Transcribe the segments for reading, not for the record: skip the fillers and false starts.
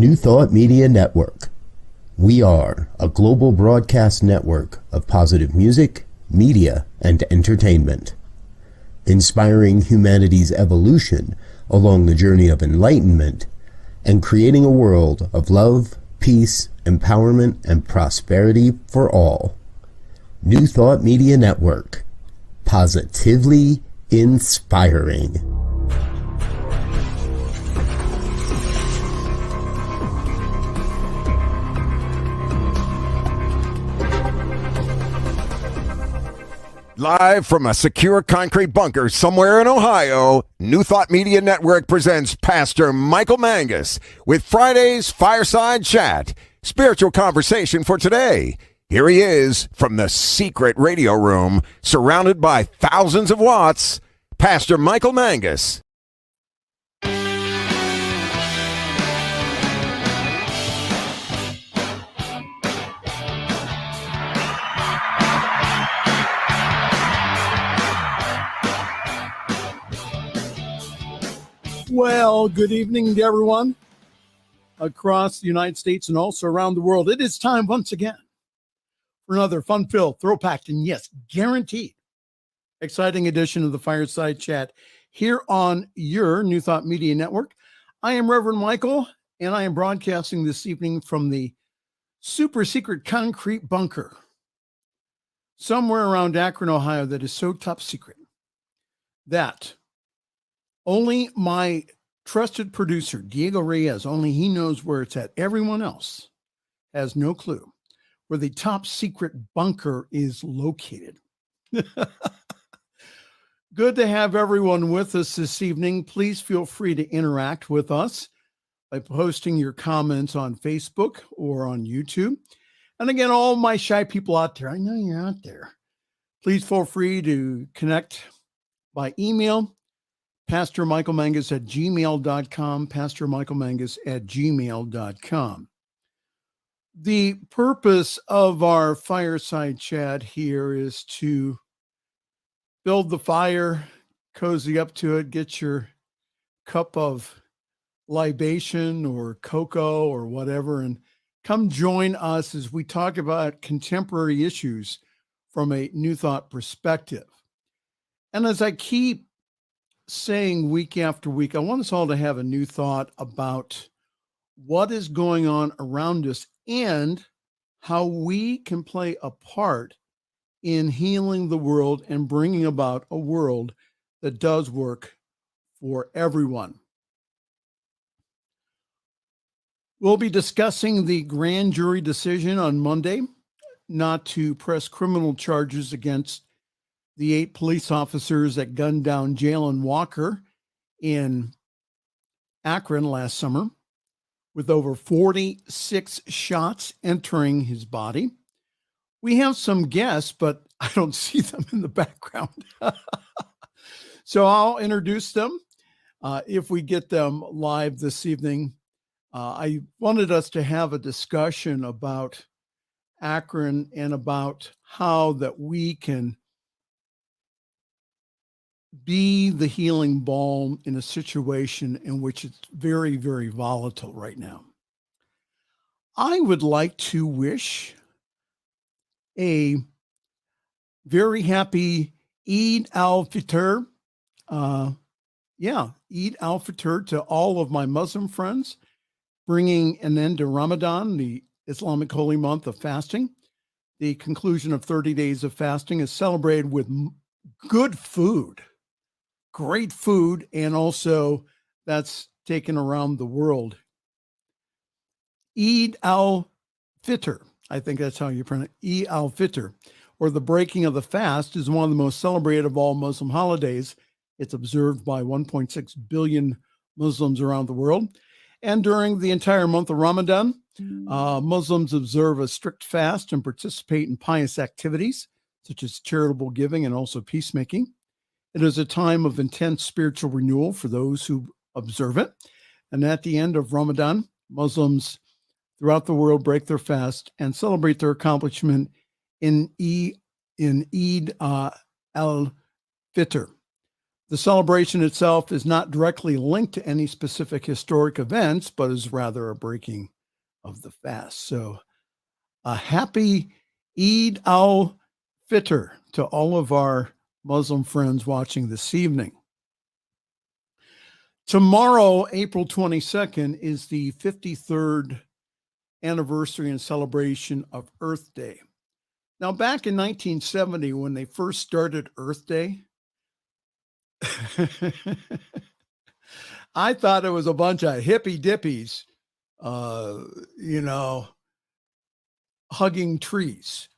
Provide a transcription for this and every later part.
New Thought Media Network. We are a global broadcast network of positive music, media, and entertainment, inspiring humanity's evolution along the journey of enlightenment and creating a world of love, peace, empowerment, and prosperity for all. New Thought Media Network. Positively inspiring. Live from a secure concrete bunker somewhere in Ohio, New Thought Media Network presents Pastor Michael Mangus with Friday's Fireside Chat, spiritual conversation for today. Here he is from the secret radio room, surrounded by thousands of watts, Pastor Michael Mangus. Well, good evening to everyone across the United States and also around the world. It is time once again for another fun-filled, throw-packed, and yes, guaranteed, exciting edition of the Fireside Chat here on your New Thought Media Network. I am Reverend Michael, and I am broadcasting this evening from the super secret concrete bunker somewhere around Akron, Ohio, that is so top secret that only my trusted producer, Diego Reyes, only he knows where it's at. Everyone else has no clue where the top secret bunker is located. Good to have everyone with us this evening. Please feel free to interact with us by posting your comments on Facebook or on YouTube. And again, all my shy people out there, I know you're out there. Please feel free to connect by email. pastormichaelmangus@gmail.com, pastormichaelmangus@gmail.com. The purpose of our fireside chat here is to build the fire, cozy up to it, get your cup of libation or cocoa or whatever, and come join us as we talk about contemporary issues from a New Thought perspective. And as I keep saying week after week, I want us all to have a new thought about what is going on around us and how we can play a part in healing the world and bringing about a world that does work for everyone. We'll be discussing the grand jury decision on Monday not to press criminal charges against the 8 police officers that gunned down Jalen Walker in Akron last summer, with over 46 shots entering his body. We have some guests, but I don't see them in the background. So I'll introduce them if we get them live this evening. I wanted us to have a discussion about Akron and about how that we can be the healing balm in a situation in which it's very, very volatile right now. I would like to wish a very happy Eid al-Fitr. Eid al-Fitr to all of my Muslim friends, bringing an end to Ramadan, the Islamic holy month of fasting. The conclusion of 30 days of fasting is celebrated with good food. Great food, and also that's taken around the world. Eid al-Fitr, I think that's how you pronounce it, Eid al-Fitr, or the breaking of the fast, is one of the most celebrated of all Muslim holidays. It's observed by 1.6 billion Muslims around the world. And during the entire month of Ramadan, Muslims observe a strict fast and participate in pious activities, such as charitable giving and also peacemaking. It is a time of intense spiritual renewal for those who observe it. And at the end of Ramadan, Muslims throughout the world break their fast and celebrate their accomplishment in Eid al-Fitr. The celebration itself is not directly linked to any specific historic events, but is rather a breaking of the fast. So a happy Eid al-Fitr to all of our Muslim friends watching this evening. Tomorrow, April 22nd, is the 53rd anniversary and celebration of Earth Day. Now, back in 1970, when they first started Earth Day, I thought it was a bunch of hippy dippies, hugging trees.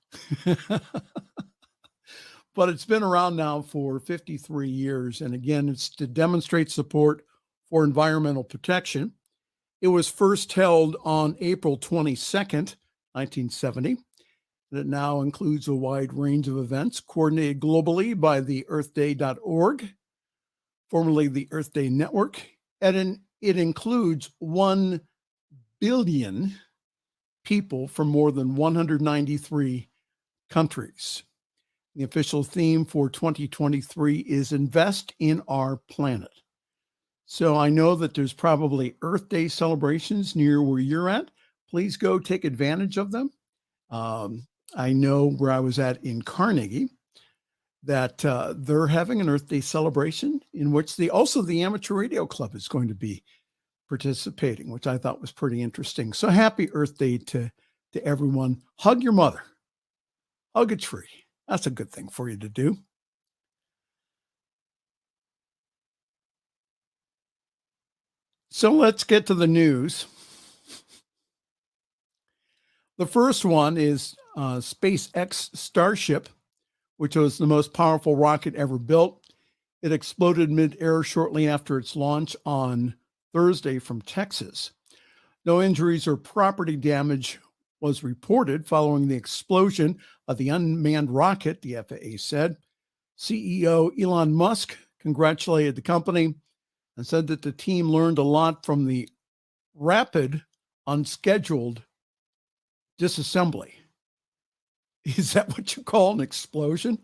But it's been around now for 53 years. And again, it's to demonstrate support for environmental protection. It was first held on April 22nd, 1970. And it now includes a wide range of events coordinated globally by the earthday.org, formerly the Earth Day Network. And it includes 1 billion people from more than 193 countries. The official theme for 2023 is Invest in Our Planet. So I know that there's probably Earth Day celebrations near where you're at. Please go take advantage of them. I know where I was at in Carnegie that they're having an Earth Day celebration in which the Amateur Radio Club is going to be participating, which I thought was pretty interesting. So happy Earth Day to everyone. Hug your mother. Hug a tree. That's a good thing for you to do. So let's get to the news. The first one is SpaceX Starship, which was the most powerful rocket ever built. It exploded mid-air shortly after its launch on Thursday from Texas. No injuries or property damage was reported following the explosion of the unmanned rocket, the FAA said. CEO Elon Musk congratulated the company and said that the team learned a lot from the rapid, unscheduled disassembly. Is that what you call an explosion?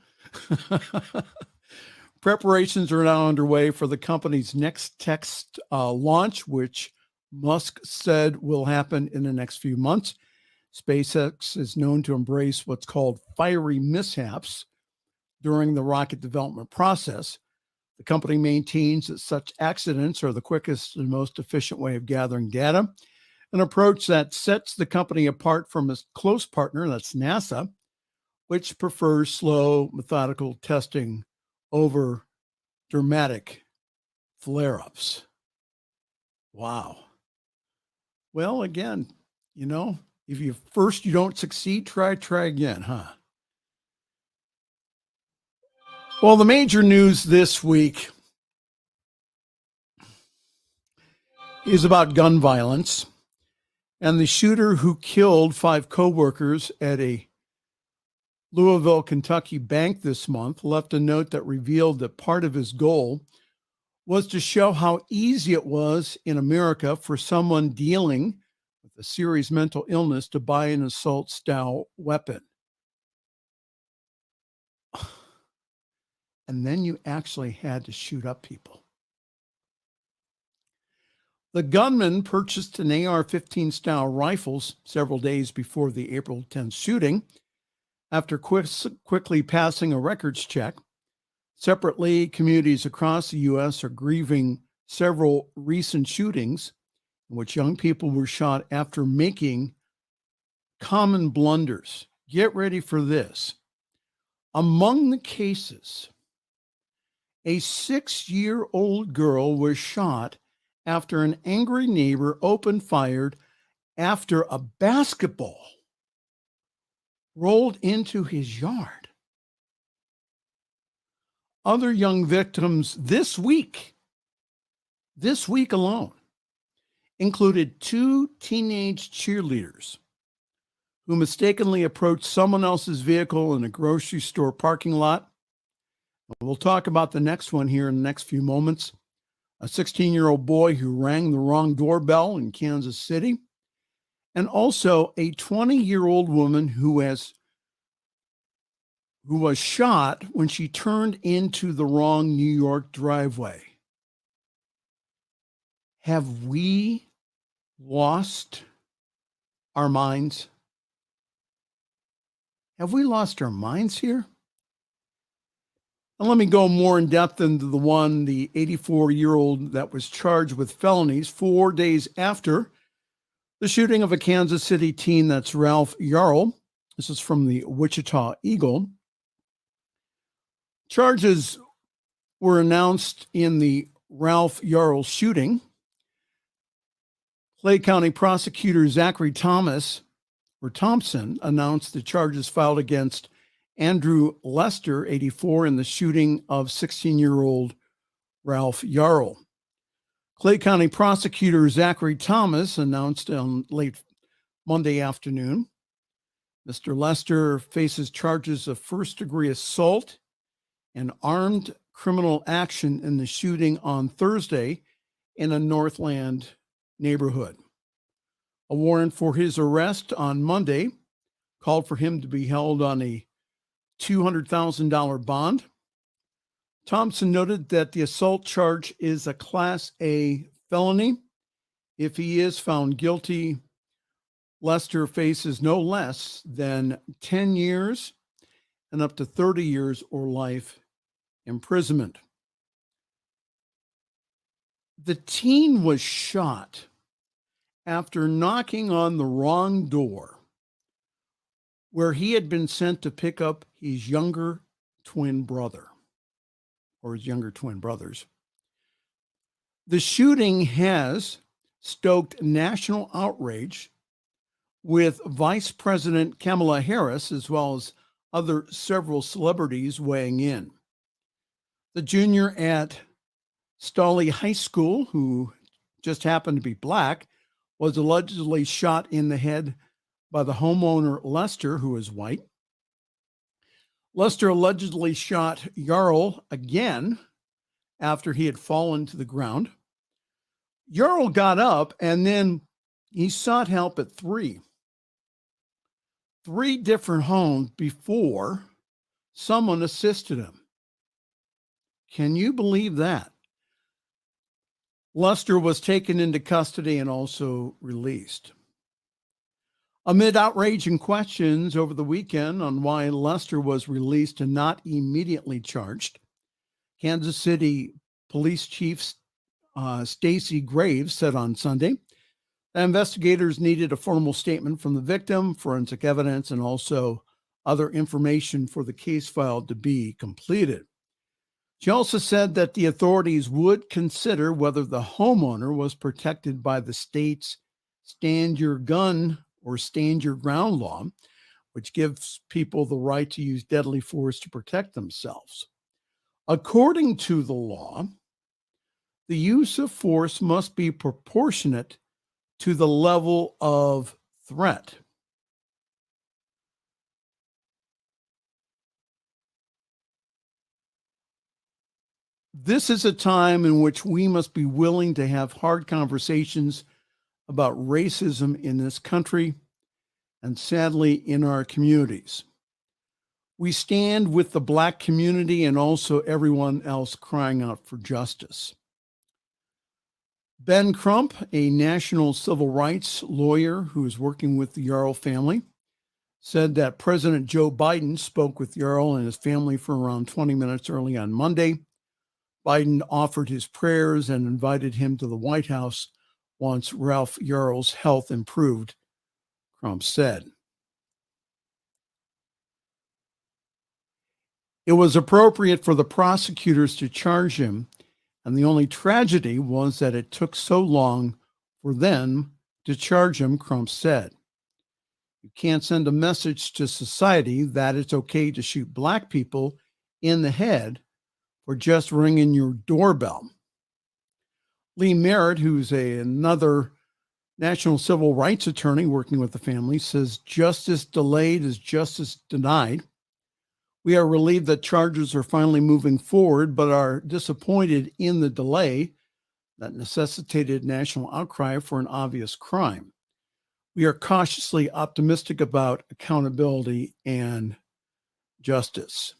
Preparations are now underway for the company's next test launch, which Musk said will happen in the next few months. SpaceX is known to embrace what's called fiery mishaps during the rocket development process. The company maintains that such accidents are the quickest and most efficient way of gathering data, an approach that sets the company apart from its close partner, that's NASA, which prefers slow, methodical testing over dramatic flare-ups. Wow. Well, again, if you don't succeed, try again, huh? Well, the major news this week is about gun violence and the shooter who killed 5 coworkers at a Louisville, Kentucky bank this month left a note that revealed that part of his goal was to show how easy it was in America for someone dealing with a serious mental illness to buy an assault-style weapon. And then you actually had to shoot up people. The gunman purchased an AR-15 style rifles several days before the April 10th shooting after quickly passing a records check. Separately, communities across the U.S. are grieving several recent shootings in which young people were shot after making common blunders. Get ready for this. Among the cases, a 6-year-old girl was shot after an angry neighbor opened fire after a basketball rolled into his yard. Other young victims this week alone, included 2 teenage cheerleaders who mistakenly approached someone else's vehicle in a grocery store parking lot. We'll talk about the next one here in the next few moments. A 16-year-old boy who rang the wrong doorbell in Kansas City, and also a 20-year-old woman who who was shot when she turned into the wrong New York driveway. Have we lost our minds? Have we lost our minds here? And let me go more in depth into the 84-year-old that was charged with felonies 4 days after the shooting of a Kansas City teen. That's Ralph Yarl. This is from the Wichita Eagle. Charges were announced in the Ralph Yarl shooting. Clay County prosecutor Zachary Thompson announced the charges filed against Andrew Lester, 84, in the shooting of 16-year-old Ralph Yarl. Clay County prosecutor Zachary Thompson announced on late Monday afternoon, Mr. Lester faces charges of first-degree assault and armed criminal action in the shooting on Thursday in a Northland neighborhood. A warrant for his arrest on Monday called for him to be held on a $200,000 bond. Thompson noted that the assault charge is a Class A felony. If he is found guilty, Lester faces no less than 10 years and up to 30 years or life imprisonment. The teen was shot after knocking on the wrong door where he had been sent to pick up his younger twin brother, or his younger twin brothers. The shooting has stoked national outrage, with Vice President Kamala Harris, as well as several celebrities, weighing in. The junior at Stawley High School, who just happened to be black, was allegedly shot in the head by the homeowner Lester, who is white. Lester allegedly shot Yarl again after he had fallen to the ground. Yarl got up and then he sought help at three different homes before someone assisted him. Can you believe that? Lester was taken into custody and also released. Amid outrage and questions over the weekend on why Lester was released and not immediately charged, Kansas City Police Chief Stacey Graves said on Sunday that investigators needed a formal statement from the victim, forensic evidence, and also other information for the case file to be completed. She also said that the authorities would consider whether the homeowner was protected by the state's Stand Your Gun or Stand Your Ground law, which gives people the right to use deadly force to protect themselves. According to the law, the use of force must be proportionate to the level of threat. This is a time in which we must be willing to have hard conversations about racism in this country and, sadly, in our communities. We stand with the Black community and also everyone else crying out for justice. Ben Crump, a national civil rights lawyer who is working with the Yarl family, said that President Joe Biden spoke with Yarl and his family for around 20 minutes early on Monday. Biden offered his prayers and invited him to the White House once Ralph Yarl's health improved, Crump said. It was appropriate for the prosecutors to charge him, and the only tragedy was that it took so long for them to charge him, Crump said. You can't send a message to society that it's okay to shoot Black people in the head for just ringing your doorbell. Lee Merritt, who's another national civil rights attorney working with the family, says justice delayed is justice denied. We are relieved that charges are finally moving forward, but are disappointed in the delay that necessitated national outcry for an obvious crime. We are cautiously optimistic about accountability and justice.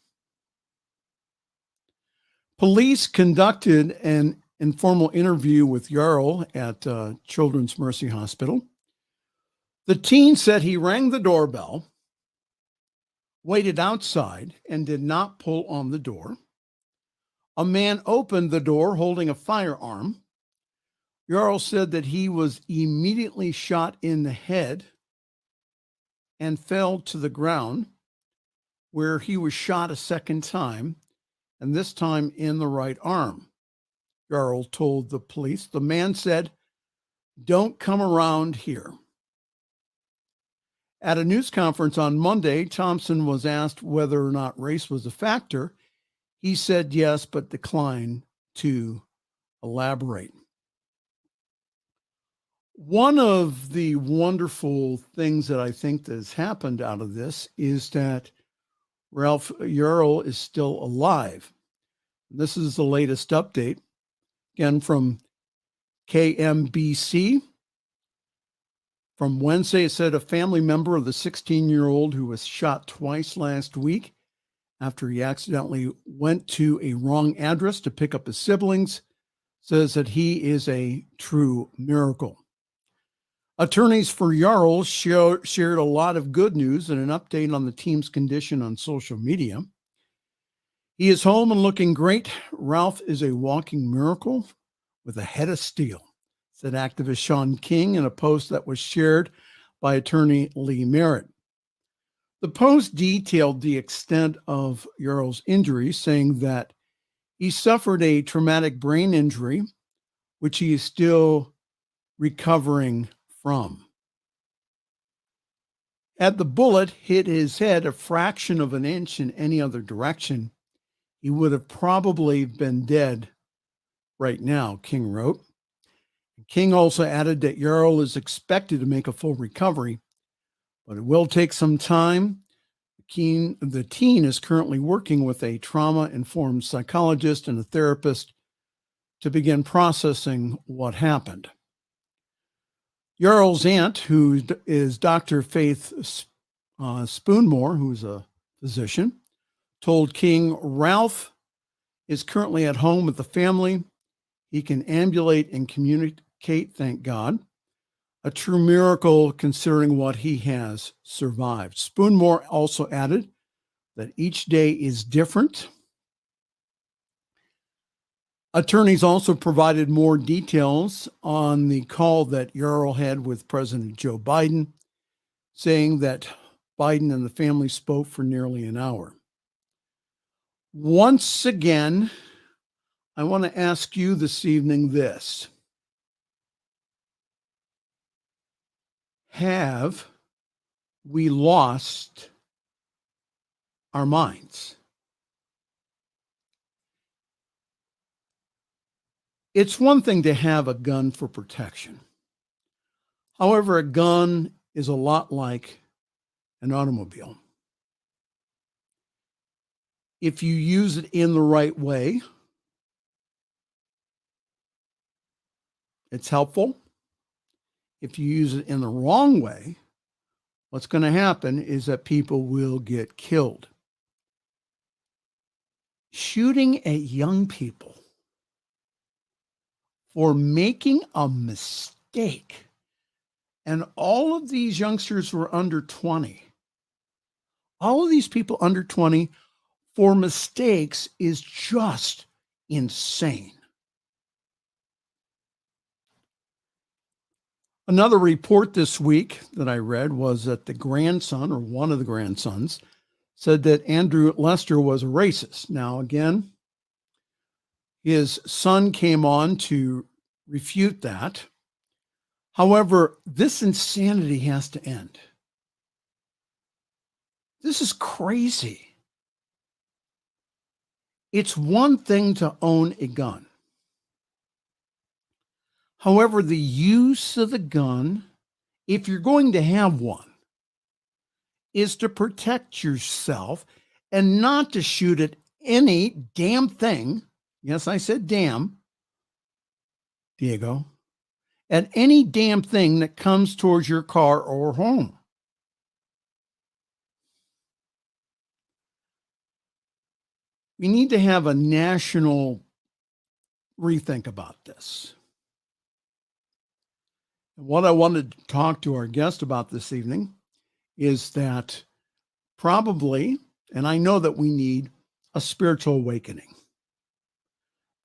Police conducted an informal interview with Jarl at Children's Mercy Hospital. The teen said he rang the doorbell, waited outside, and did not pull on the door. A man opened the door holding a firearm. Jarl said that he was immediately shot in the head and fell to the ground, where he was shot a second time, and this time in the right arm. Jarl told the police. The man said, "Don't come around here." At a news conference on Monday, Thompson was asked whether or not race was a factor. He said yes, but declined to elaborate. One of the wonderful things that I think that has happened out of this is that Ralph Jarl is still alive. This is the latest update, again from KMBC. From Wednesday, it said a family member of the 16-year-old who was shot twice last week after he accidentally went to a wrong address to pick up his siblings says that he is a true miracle. Attorneys for Jarl shared a lot of good news and an update on the team's condition on social media. He is home and looking great. Ralph is a walking miracle with a head of steel, said activist Sean King in a post that was shared by attorney Lee Merritt. The post detailed the extent of Jarl's injuries, saying that he suffered a traumatic brain injury, which he is still recovering from. Had the bullet hit his head a fraction of an inch in any other direction, he would have probably been dead right now, King wrote. King also added that Jarl is expected to make a full recovery, but it will take some time. The teen is currently working with a trauma-informed psychologist and a therapist to begin processing what happened. Jarl's aunt, who is Dr. Faith Spoonmore, who's a physician, told King Ralph is currently at home with the family. He can ambulate and communicate, thank God. A true miracle considering what he has survived. Spoonmore also added that each day is different. Attorneys also provided more details on the call that Jarl had with President Joe Biden, saying that Biden and the family spoke for nearly an hour. Once again, I want to ask you this evening this. Have we lost our minds? It's one thing to have a gun for protection. However, a gun is a lot like an automobile. If you use it in the right way, it's helpful. If you use it in the wrong way, what's going to happen is that people will get killed. Shooting at young people for making a mistake, and all of these youngsters were under 20. All of these people under 20 for mistakes is just insane. Another report this week that I read was that the grandson, or one of the grandsons, said that Andrew Lester was a racist. Now, again, his son came on to refute that. However, this insanity has to end. This is crazy. It's one thing to own a gun. However, the use of the gun, if you're going to have one, is to protect yourself and not to shoot at any damn thing. Yes, I said damn, Diego. At any damn thing that comes towards your car or home. We need to have a national rethink about this. And what I wanted to talk to our guest about this evening is that probably, and I know that we need a spiritual awakening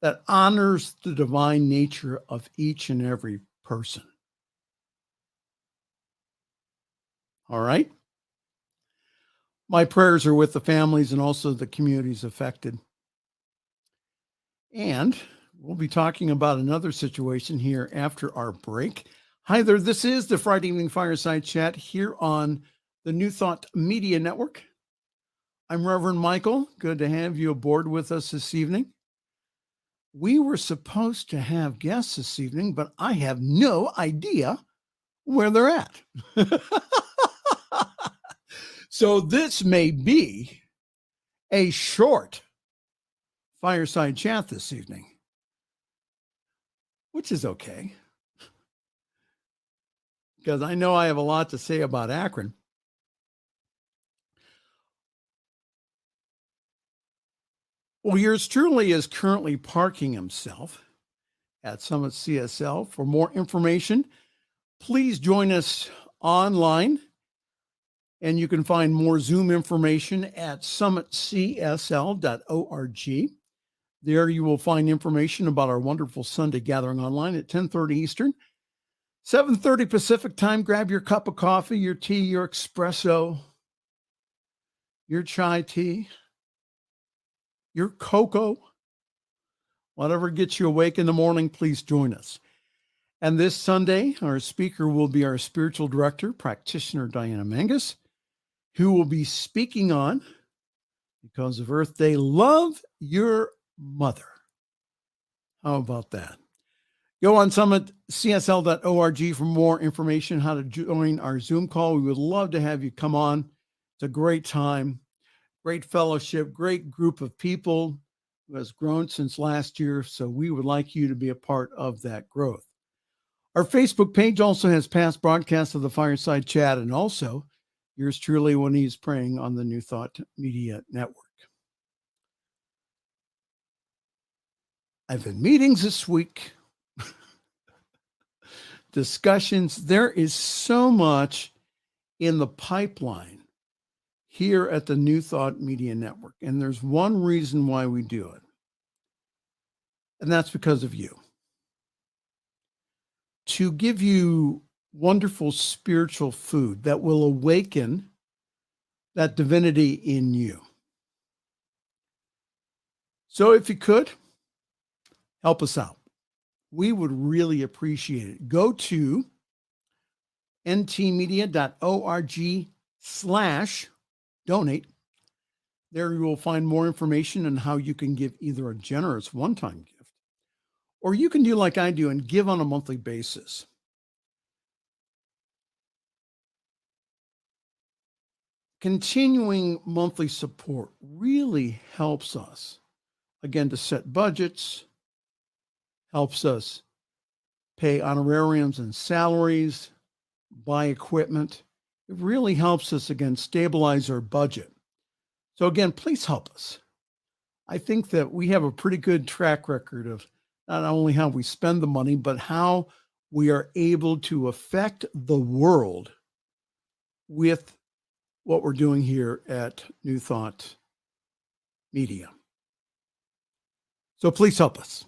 that honors the divine nature of each and every person. All right? My prayers are with the families and also the communities affected. And we'll be talking about another situation here after our break. Hi there, this is the Friday Evening Fireside Chat here on the New Thought Media Network. I'm Reverend Michael. Good to have you aboard with us this evening. We were supposed to have guests this evening, but I have no idea where they're at. So this may be a short fireside chat this evening, which is okay, because I know I have a lot to say about Akron. Well, yours truly is currently parking himself at Summit CSL. For more information, please join us online, and you can find more Zoom information at summitcsl.org. There you will find information about our wonderful Sunday gathering online at 10:30 Eastern, 7:30 Pacific time. Grab your cup of coffee, your tea, your espresso, your chai tea, your cocoa, whatever gets you awake in the morning, please join us. And this Sunday, our speaker will be our spiritual director, practitioner Diana Mangus, who will be speaking on, because of Earth Day, love your mother. How about that? Go on summitcsl.org for more information, how to join our Zoom call. We would love to have you come on. It's a great time, great fellowship, great group of people who has grown since last year. So we would like you to be a part of that growth. Our Facebook page also has past broadcasts of the Fireside Chat, and also yours truly when he's praying on the New Thought Media Network. I've had meetings this week, discussions. There is so much in the pipeline here at the New Thought Media Network. And there's one reason why we do it. And that's because of you. To give you wonderful spiritual food that will awaken that divinity in you. So if you could, help us out. We would really appreciate it. Go to ntmedia.org/donate. There you will find more information on how you can give either a generous one-time gift, or you can do like I do and give on a monthly basis. Continuing monthly support really helps us, again, to set budgets, helps us pay honorariums and salaries, buy equipment. It really helps us, again, stabilize our budget. So again, please help us. I think that we have a pretty good track record of not only how we spend the money, but how we are able to affect the world with what we're doing here at New Thought Media. So please help us.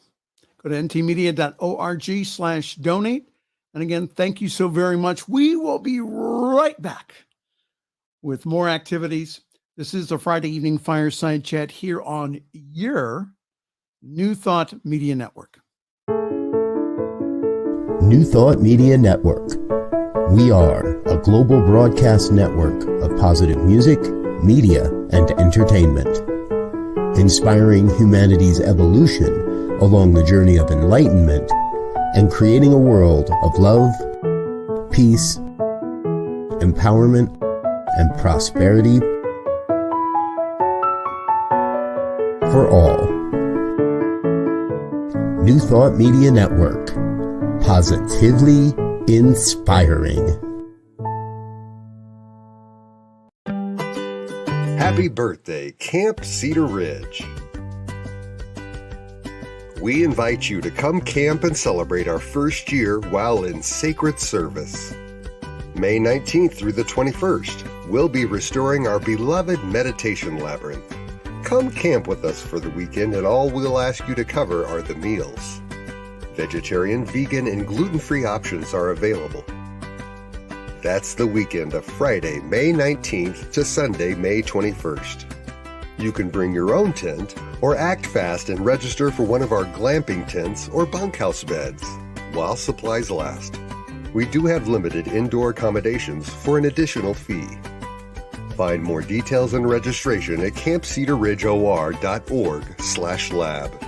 Go to ntmedia.org/donate. And again, thank you so very much. We will be right back with more activities. This is the Friday Evening Fireside Chat here on your New Thought Media Network. New Thought Media Network. We are a global broadcast network of positive music, media, and entertainment, inspiring humanity's evolution along the journey of enlightenment and creating a world of love, peace, empowerment, and prosperity for all. New Thought Media Network. Positively inspiring. Happy birthday, Camp Cedar Ridge. We invite you to come camp and celebrate our first year while in sacred service. May 19th through the 21st, we'll be restoring our beloved meditation labyrinth. Come camp with us for the weekend, and all we'll ask you to cover are the meals. Vegetarian, vegan, and gluten-free options are available. That's the weekend of Friday, May 19th to Sunday, May 21st. You can bring your own tent or act fast and register for one of our glamping tents or bunkhouse beds while supplies last. We do have limited indoor accommodations for an additional fee. Find more details and registration at campcedarridgeor.org/lab.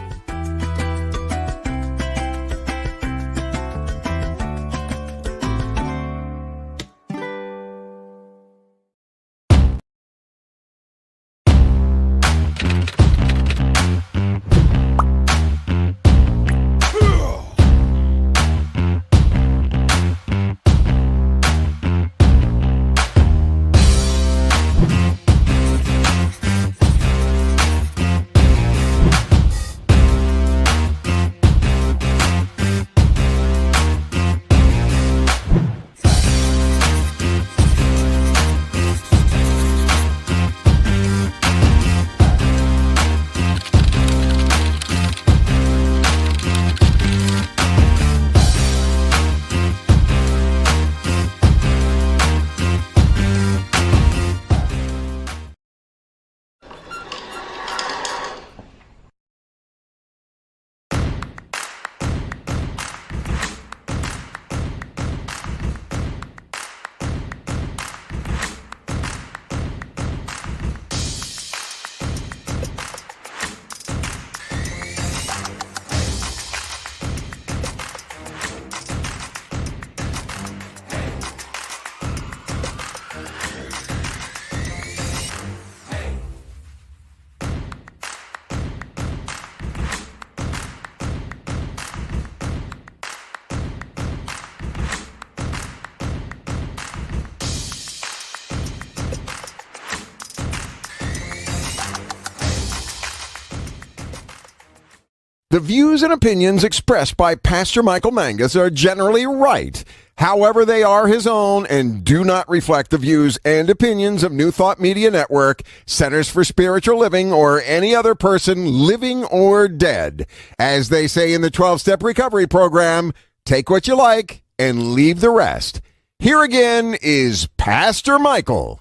The views and opinions expressed by Pastor Michael Mangus are generally right. However, they are his own and do not reflect the views and opinions of New Thought Media Network, Centers for Spiritual Living, or any other person living or dead. As they say in the 12-Step Recovery Program, take what you like and leave the rest. Here again is Pastor Michael.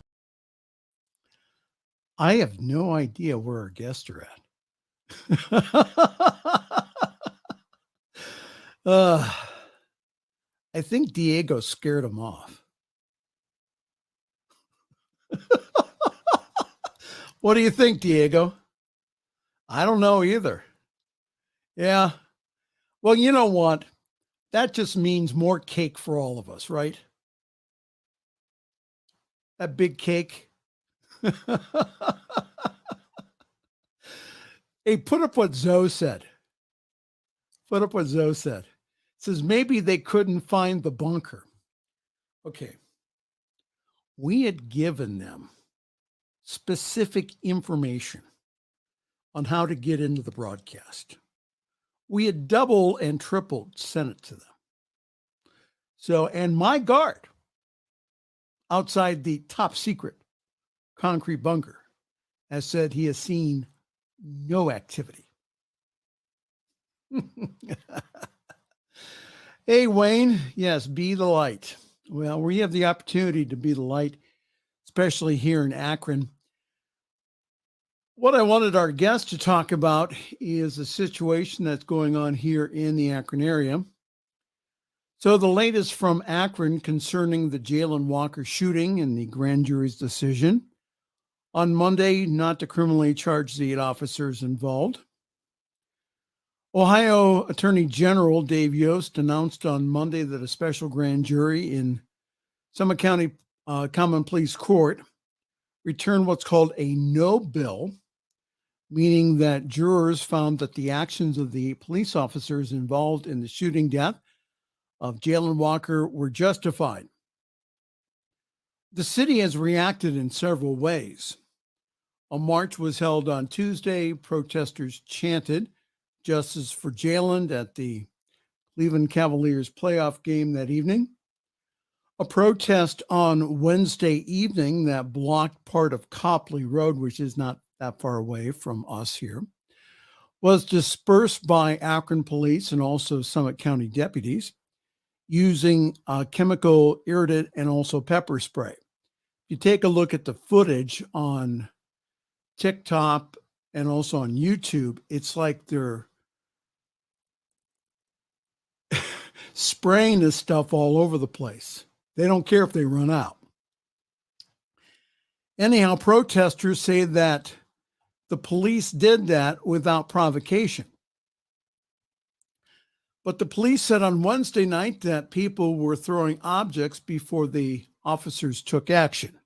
I have no idea where our guests are at. I think Diego scared him off. What do you think, Diego? I don't know either. Yeah. Well, you know what? That just means more cake for all of us, right? That big cake. Hey, put up what Zoe said. Put up what Zoe said. It says maybe they couldn't find the bunker. Okay. We had given them specific information on how to get into the broadcast. We had double and tripled sent it to them. So, and my guard outside the top secret concrete bunker has said he has seen no activity. Hey, Wayne. Yes, be the light. Well, we have the opportunity to be the light, especially here in Akron. What I wanted our guest to talk about is the situation that's going on here in the Akron area. So the latest from Akron concerning the Jalen Walker shooting and the grand jury's decision on Monday not to criminally charge the 8 officers involved. Ohio Attorney General Dave Yost announced on Monday that a special grand jury in Summit County Common Pleas Court returned what's called a no bill, meaning that jurors found that the actions of the police officers involved in the shooting death of Jalen Walker were justified. The city has reacted in several ways. A march was held on Tuesday. Protesters chanted, justice for Jalen at the Cleveland Cavaliers playoff game that evening. A protest on Wednesday evening that blocked part of Copley Road, which is not that far away from us here, was dispersed by Akron police and also Summit County deputies using chemical irritant and also pepper spray. If you take a look at the footage on TikTok and also on YouTube, it's like they're spraying this stuff all over the place. They don't care if they run out. Anyhow, protesters say that the police did that without provocation. But the police said on Wednesday night that people were throwing objects before the officers took action.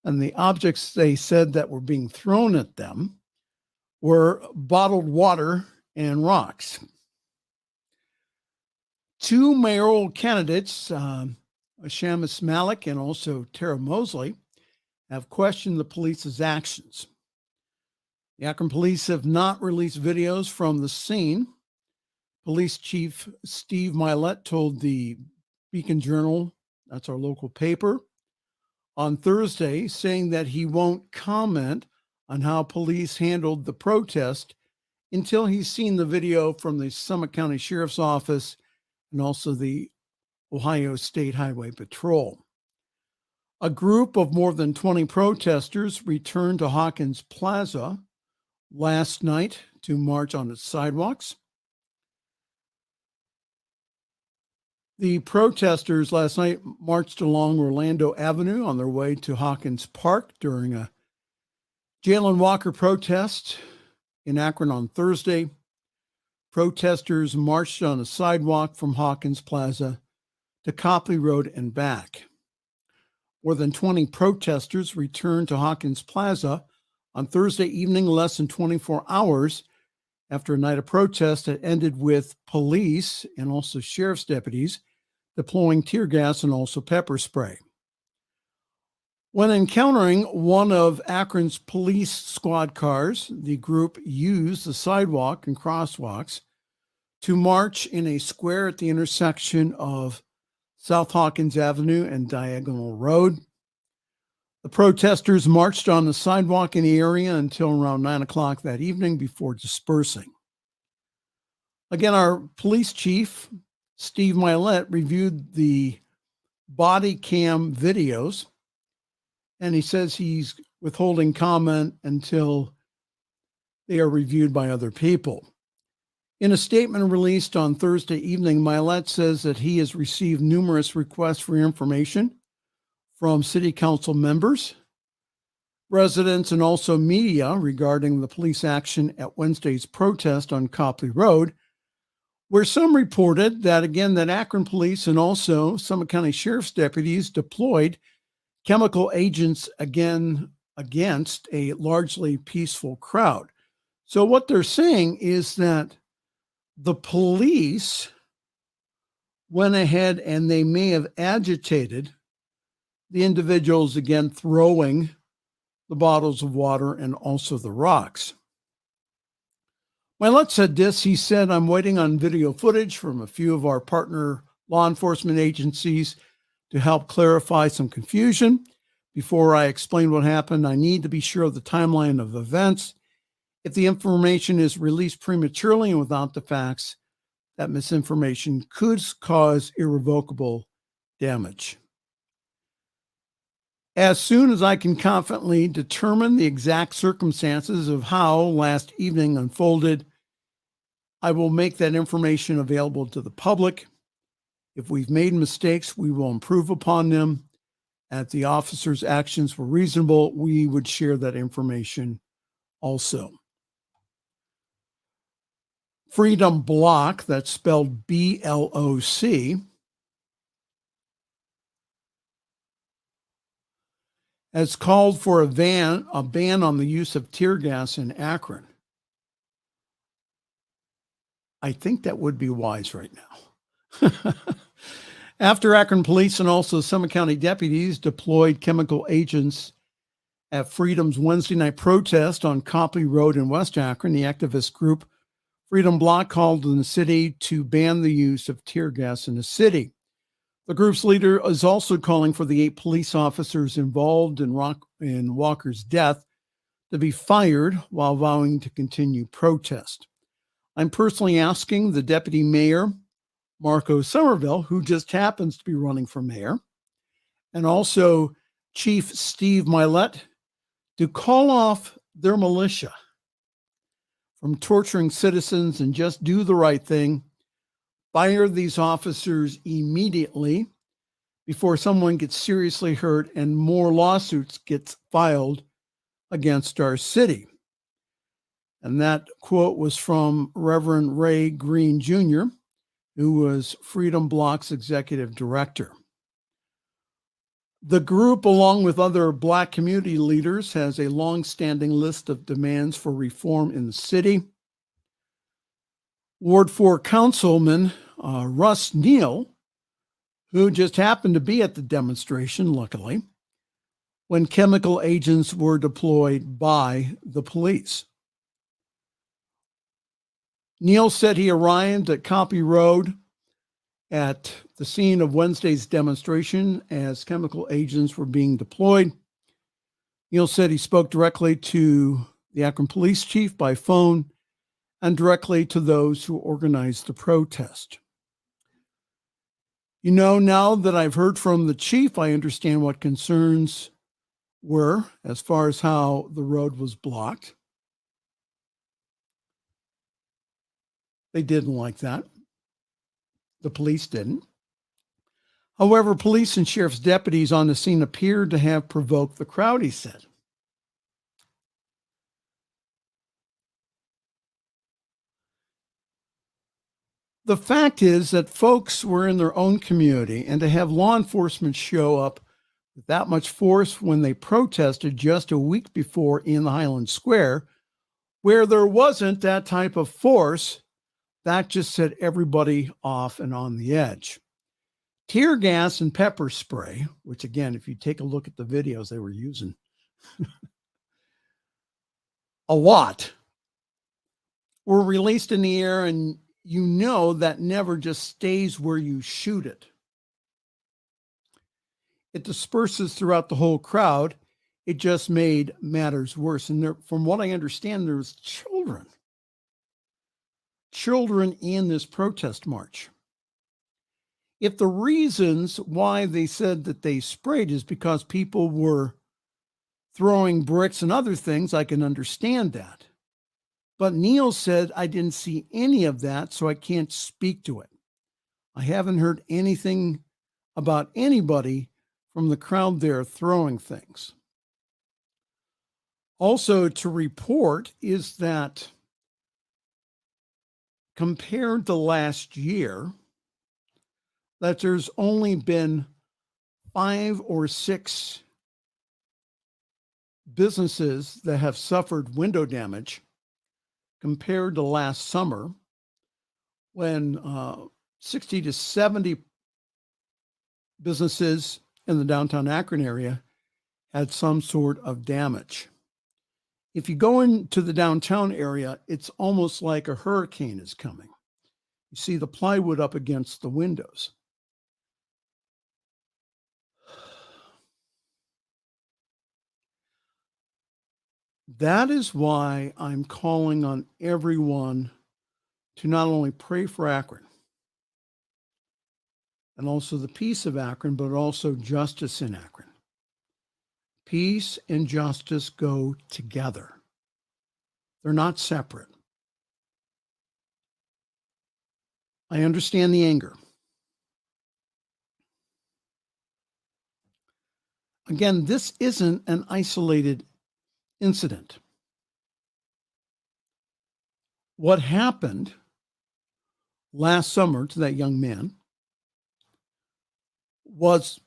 And the objects they said that were being thrown at them were bottled water and rocks. Two mayoral candidates, Shamus Malik and also Tara Mosley, have questioned the police's actions. The Akron police have not released videos from the scene. Police Chief Steve Milet told the Beacon Journal, that's our local paper, on Thursday, saying that he won't comment on how police handled the protest until he's seen the video from the Summit County Sheriff's Office and also the Ohio State Highway Patrol. A group of more than 20 protesters returned to Hawkins Plaza last night to march on its sidewalks. The protesters last night marched along Orlando Avenue on their way to Hawkins Park during a Jalen Walker protest in Akron on Thursday. Protesters marched on a sidewalk from Hawkins Plaza to Copley Road and back. More than 20 protesters returned to Hawkins Plaza on Thursday evening, less than 24 hours after a night of protest that ended with police and also sheriff's deputies deploying tear gas and also pepper spray. When encountering one of Akron's police squad cars, the group used the sidewalk and crosswalks to march in a square at the intersection of South Hawkins Avenue and Diagonal Road. The protesters marched on the sidewalk in the area until around 9 o'clock that evening before dispersing. Again, our police chief, Steve Milet, reviewed the body cam videos, and he says he's withholding comment until they are reviewed by other people. In a statement released on Thursday evening, Milet says that he has received numerous requests for information from city council members, residents, and also media regarding the police action at Wednesday's protest on Copley Road, where some reported that, again, that Akron police and also Summit County Sheriff's deputies deployed chemical agents again against a largely peaceful crowd. So what they're saying is that the police went ahead and they may have agitated the individuals, again, throwing the bottles of water and also the rocks. Milet said this. He said, "I'm waiting on video footage from a few of our partner law enforcement agencies to help clarify some confusion. Before I explain what happened, I need to be sure of the timeline of events. If the information is released prematurely and without the facts, that misinformation could cause irrevocable damage. As soon as I can confidently determine the exact circumstances of how last evening unfolded, I will make that information available to the public. If we've made mistakes, we will improve upon them. If the officers' actions were reasonable, we would share that information also." Freedom Bloc, that's spelled BLOC, has called for a ban on the use of tear gas in Akron. I think that would be wise right now. After Akron police and also Summit County deputies deployed chemical agents at Freedom's Wednesday night protest on Copley Road in West Akron, the activist group Freedom Bloc called on the city to ban the use of tear gas in the city. The group's leader is also calling for the 8 police officers involved in Walker's death to be fired while vowing to continue protest. I'm personally asking the deputy mayor, Marco Somerville, who just happens to be running for mayor, and also Chief Steve Milet, to call off their militia from torturing citizens and just do the right thing. Fire these officers immediately before someone gets seriously hurt and more lawsuits get filed against our city. And that quote was from Reverend Ray Green Jr., who was Freedom Bloc's executive director. The group, along with other Black community leaders, has a long-standing list of demands for reform in the city. Ward 4 Councilman Russ Neal, who just happened to be at the demonstration, luckily, when chemical agents were deployed by the police. Neal said he arrived at Copy Road at the scene of Wednesday's demonstration as chemical agents were being deployed. Neal said he spoke directly to the Akron police chief by phone and directly to those who organized the protest. You know, now that I've heard from the chief, I understand what concerns were as far as how the road was blocked. They didn't like that. The police didn't. However, police and sheriff's deputies on the scene appeared to have provoked the crowd, he said. The fact is that folks were in their own community, and to have law enforcement show up with that much force when they protested just a week before in the Highland Square, where there wasn't that type of force, that just set everybody off and on the edge. Tear gas and pepper spray, which again, if you take a look at the videos, they were using a lot, were released in the air, and you know that never just stays where you shoot it. It disperses throughout the whole crowd. It just made matters worse. And there, from what I understand, there was children in this protest march. If the reasons why they said that they sprayed is because people were throwing bricks and other things, I can understand that. But Neal said, I didn't see any of that, so I can't speak to it. I haven't heard anything about anybody from the crowd there throwing things. Also to report is that compared to last year, that there's only been 5 or 6 businesses that have suffered window damage compared to last summer, when 60 to 70 businesses in the downtown Akron area had some sort of damage. If you go into the downtown area, it's almost like a hurricane is coming. You see the plywood up against the windows. That is why I'm calling on everyone to not only pray for Akron and also the peace of Akron, but also justice in Akron. Peace and justice go together. They're not separate. I understand the anger. Again, this isn't an isolated incident. What happened last summer to that young man was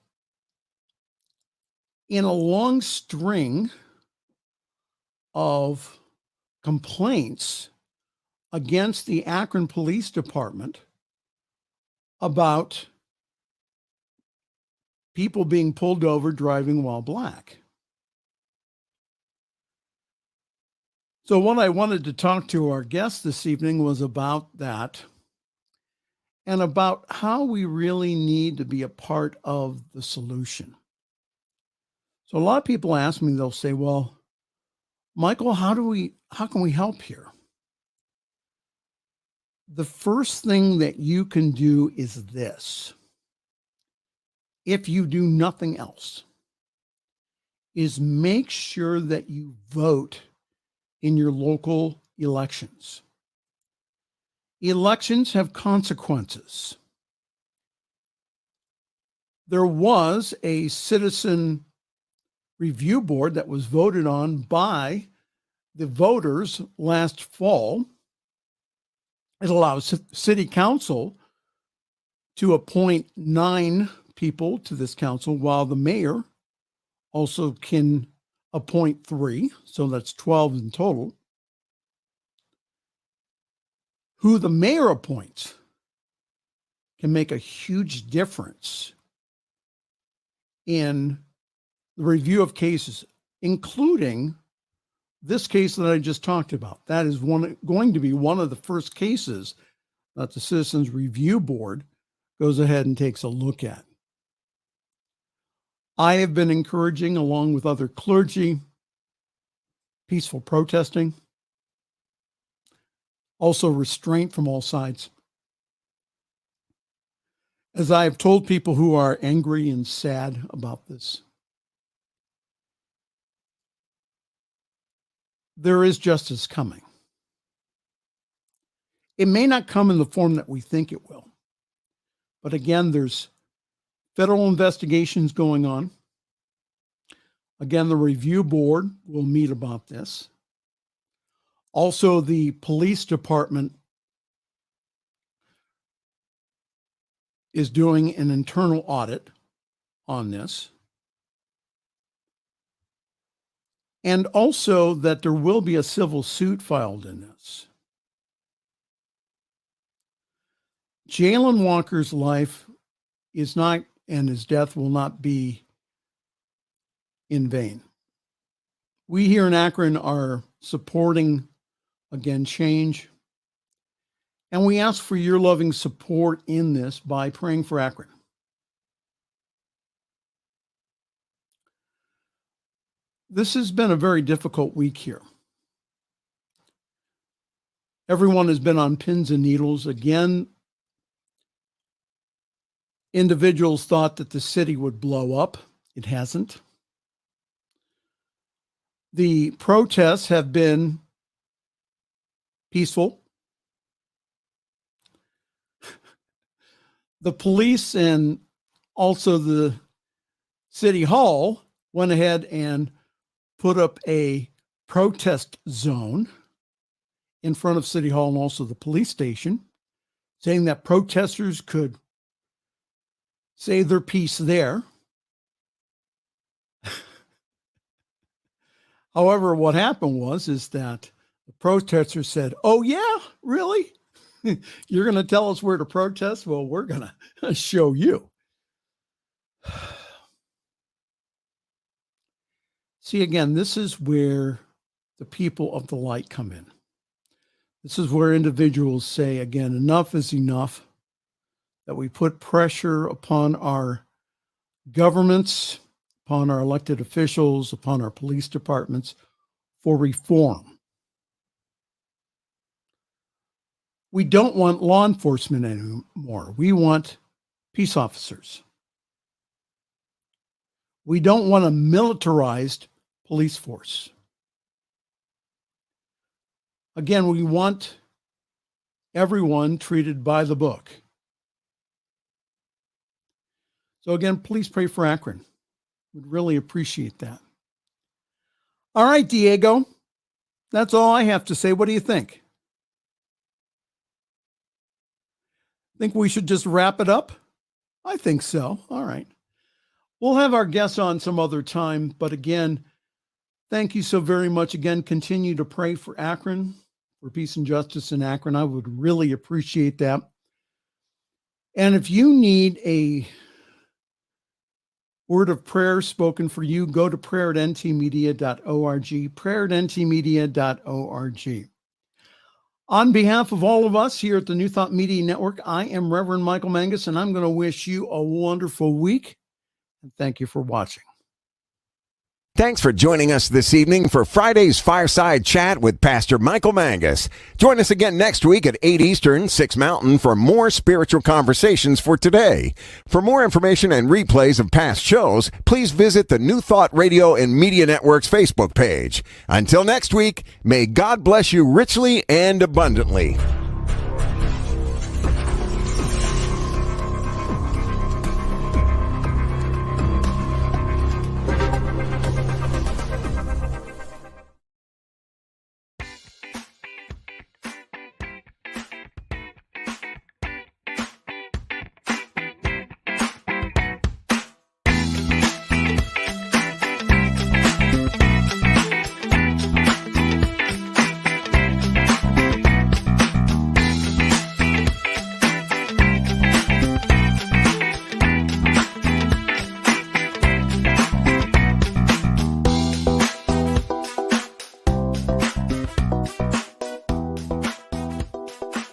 in a long string of complaints against the Akron Police Department about people being pulled over driving while black. So what I wanted to talk to our guest this evening was about that and about how we really need to be a part of the solution. So a lot of people ask me, they'll say, well, Michael, how can we help here? The first thing that you can do is this. If you do nothing else, is make sure that you vote in your local elections. Elections have consequences. There was a citizen review board that was voted on by the voters last fall. It allows city council to appoint 9 people to this council, while the mayor also can appoint 3. So that's 12 in total. Who the mayor appoints can make a huge difference in the review of cases, including this case that I just talked about. That is going to be one of the first cases that the Citizens Review Board goes ahead and takes a look at. I have been encouraging, along with other clergy, peaceful protesting, also restraint from all sides. As I have told people who are angry and sad about this, there is justice coming. It may not come in the form that we think it will. But again, there's federal investigations going on. Again, the review board will meet about this. Also, the police department is doing an internal audit on this. And also that there will be a civil suit filed in this. Jalen Walker's life is not, and his death will not be in vain. We here in Akron are supporting, again, change. And we ask for your loving support in this by praying for Akron. This has been a very difficult week here. Everyone has been on pins and needles. Again, individuals thought that the city would blow up. It hasn't. The protests have been peaceful. The police and also the city hall went ahead and put up a protest zone in front of City Hall and also the police station, saying that protesters could say their piece there. However, what happened is that the protesters said, "Oh yeah, really? You're going to tell us where to protest? Well, we're going to show you." See, again, this is where the people of the light come in. This is where individuals say, again, enough is enough, that we put pressure upon our governments, upon our elected officials, upon our police departments for reform. We don't want law enforcement anymore. We want peace officers. We don't want a militarized police force. Again, we want everyone treated by the book. So again, please pray for Akron. We'd really appreciate that. All right, Diego, that's all I have to say. What do you think? Think we should just wrap it up? I think so. All right. We'll have our guests on some other time, but again, thank you so very much. Again, continue to pray for Akron, for peace and justice in Akron. I would really appreciate that. And if you need a word of prayer spoken for you, go to prayer@ntmedia.org, prayer@ntmedia.org. On behalf of all of us here at the New Thought Media Network, I am Reverend Michael Mangus, and I'm going to wish you a wonderful week. And thank you for watching. Thanks for joining us this evening for Friday's Fireside Chat with Pastor Michael Mangus. Join us again next week at 8 Eastern, 6 Mountain for more spiritual conversations for today. For more information and replays of past shows, please visit the New Thought Radio and Media Network's Facebook page. Until next week, may God bless you richly and abundantly.